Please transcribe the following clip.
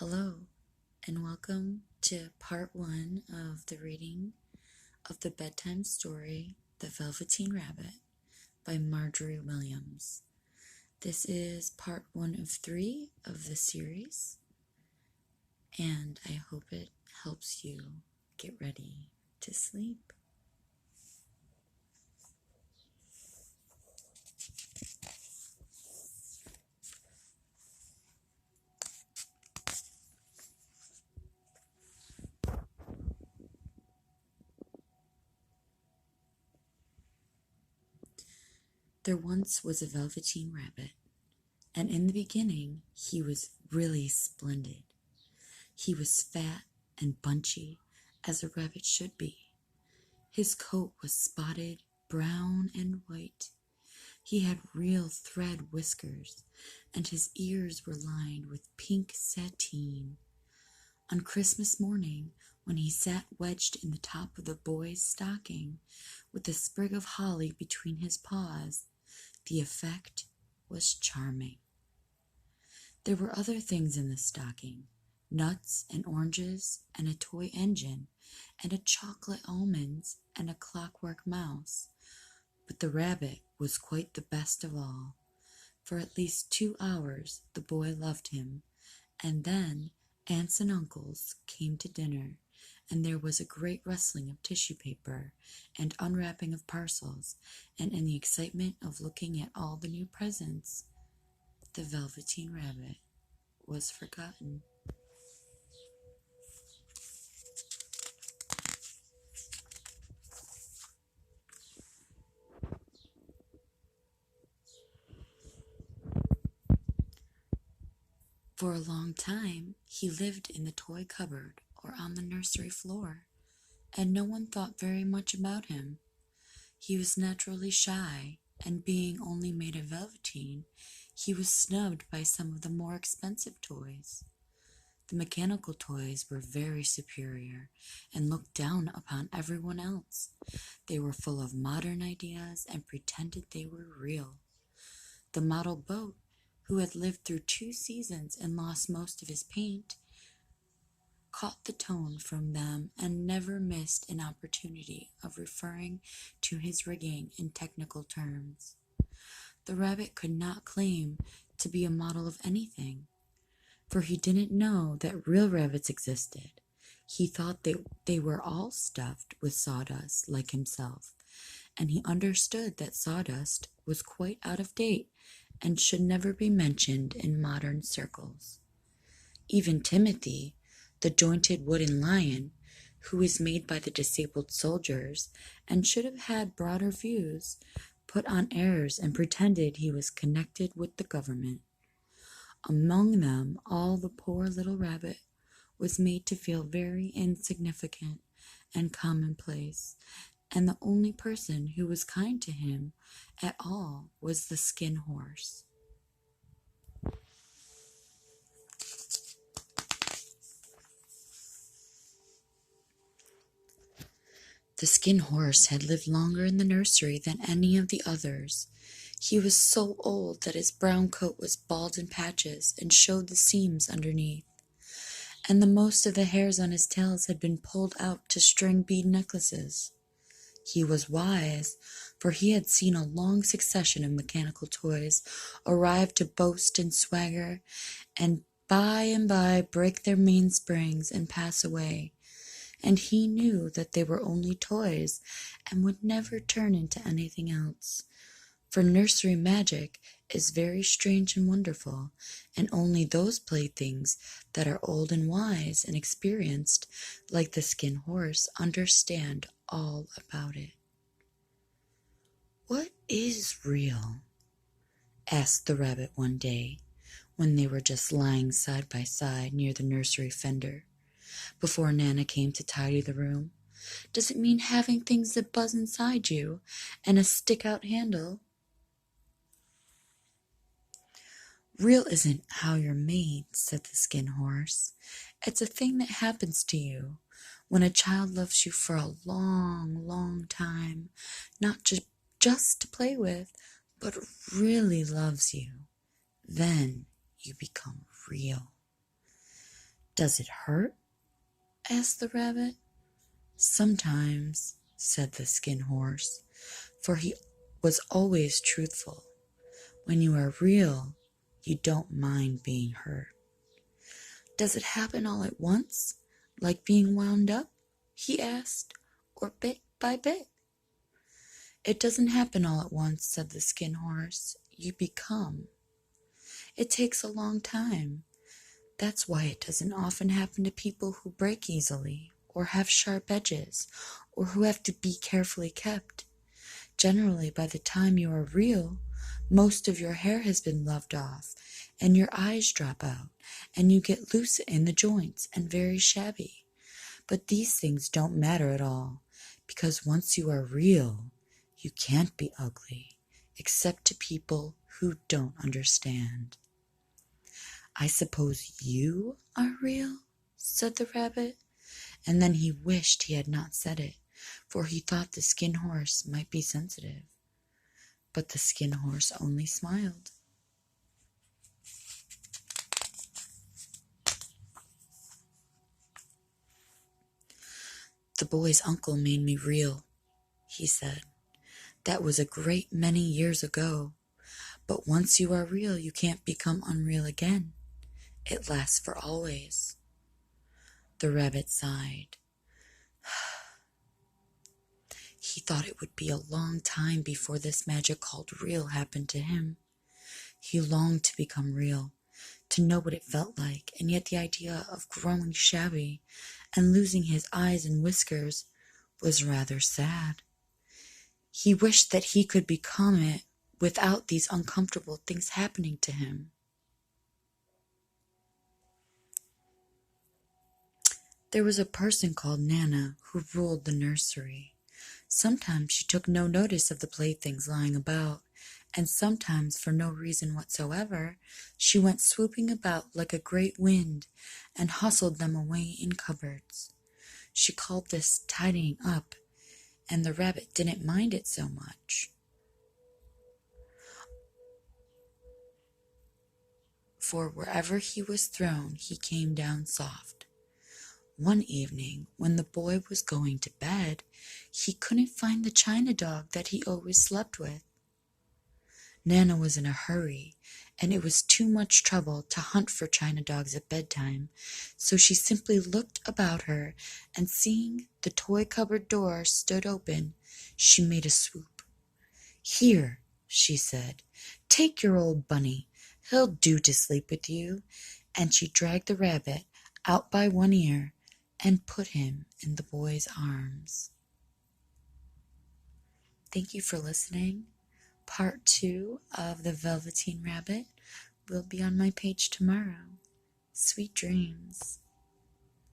Hello, and welcome to part one of the reading of the bedtime story, The Velveteen Rabbit by Marjorie Williams. This is part one of 3 of the series, and I hope it helps you get ready to sleep. There once was a Velveteen Rabbit, and in the beginning he was really splendid. He was fat and bunchy, as a rabbit should be. His coat was spotted, brown and white. He had real thread whiskers, and his ears were lined with pink sateen. On Christmas morning, when he sat wedged in the top of the boy's stocking, with a sprig of holly between his paws, the effect was charming. There were other things in the stocking: nuts and oranges, and a toy engine, and a chocolate almonds, and a clockwork mouse. But the rabbit was quite the best of all. For at least 2 hours the boy loved him, and then aunts and uncles came to dinner, and there was a great rustling of tissue paper and unwrapping of parcels, and in the excitement of looking at all the new presents, the Velveteen Rabbit was forgotten. For a long time he lived in the toy cupboard or on the nursery floor, and no one thought very much about him. He was naturally shy, and being only made of velveteen, he was snubbed by some of the more expensive toys. The mechanical toys were very superior, and looked down upon everyone else. They were full of modern ideas and pretended they were real. The model boat, who had lived through 2 seasons and lost most of his paint, caught the tone from them and never missed an opportunity of referring to his rigging in technical terms. The rabbit could not claim to be a model of anything, for he didn't know that real rabbits existed. He thought they were all stuffed with sawdust like himself, and he understood that sawdust was quite out of date and should never be mentioned in modern circles. Even Timothy, the jointed wooden lion, who was made by the disabled soldiers and should have had broader views, put on airs and pretended he was connected with the government. Among them all, the poor little rabbit was made to feel very insignificant and commonplace, and the only person who was kind to him at all was the Skin Horse. The Skin Horse had lived longer in the nursery than any of the others. He was so old that his brown coat was bald in patches and showed the seams underneath, and the most of the hairs on his tails had been pulled out to string bead necklaces. He was wise, for he had seen a long succession of mechanical toys arrive to boast and swagger, and by break their mainsprings and pass away, and he knew that they were only toys and would never turn into anything else. For nursery magic is very strange and wonderful, and only those playthings that are old and wise and experienced, like the Skin Horse, understand all about it. "What is real?" asked the rabbit one day, when they were just lying side by side near the nursery fender, before Nana came to tidy the room. "Does it mean having things that buzz inside you, and a stick-out handle?" "Real isn't how you're made," said the Skin Horse. "It's a thing that happens to you when a child loves you for a long, long time, not just to play with, but really loves you. Then you become real." "Does it hurt?" asked the rabbit. "Sometimes," said the skin horse, for he was always truthful. "When you are real, you don't mind being hurt." "Does it happen all at once, like being wound up?" he asked, "or bit by bit?" "It doesn't happen all at once," said the skin horse. "You become. It takes a long time. That's why it doesn't often happen to people who break easily, or have sharp edges, or who have to be carefully kept. Generally, by the time you are real, most of your hair has been loved off, and your eyes drop out, and you get loose in the joints and very shabby. But these things don't matter at all, because once you are real, you can't be ugly, except to people who don't understand." "I suppose you are real?" said the rabbit, and then he wished he had not said it, for he thought the skin horse might be sensitive. But the skin horse only smiled. "The boy's uncle made me real," he said. "That was a great many years ago. But once you are real, you can't become unreal again. It lasts for always." The rabbit sighed. He thought it would be a long time before this magic called real happened to him. He longed to become real, to know what it felt like, and yet the idea of growing shabby and losing his eyes and whiskers was rather sad. He wished that he could become it without these uncomfortable things happening to him. There was a person called Nana who ruled the nursery. Sometimes she took no notice of the playthings lying about, and sometimes, for no reason whatsoever, she went swooping about like a great wind and hustled them away in cupboards. She called this tidying up, and the rabbit didn't mind it so much, for wherever he was thrown, he came down soft. One evening, when the boy was going to bed, he couldn't find the china dog that he always slept with. Nana was in a hurry, and it was too much trouble to hunt for china dogs at bedtime, so she simply looked about her, and seeing the toy cupboard door stood open, she made a swoop. "Here," she said, "take your old bunny. He'll do to sleep with you." And she dragged the rabbit out by one ear and put him in the boy's arms. Thank you for listening. Part 2 of The Velveteen Rabbit will be on my page tomorrow. Sweet dreams.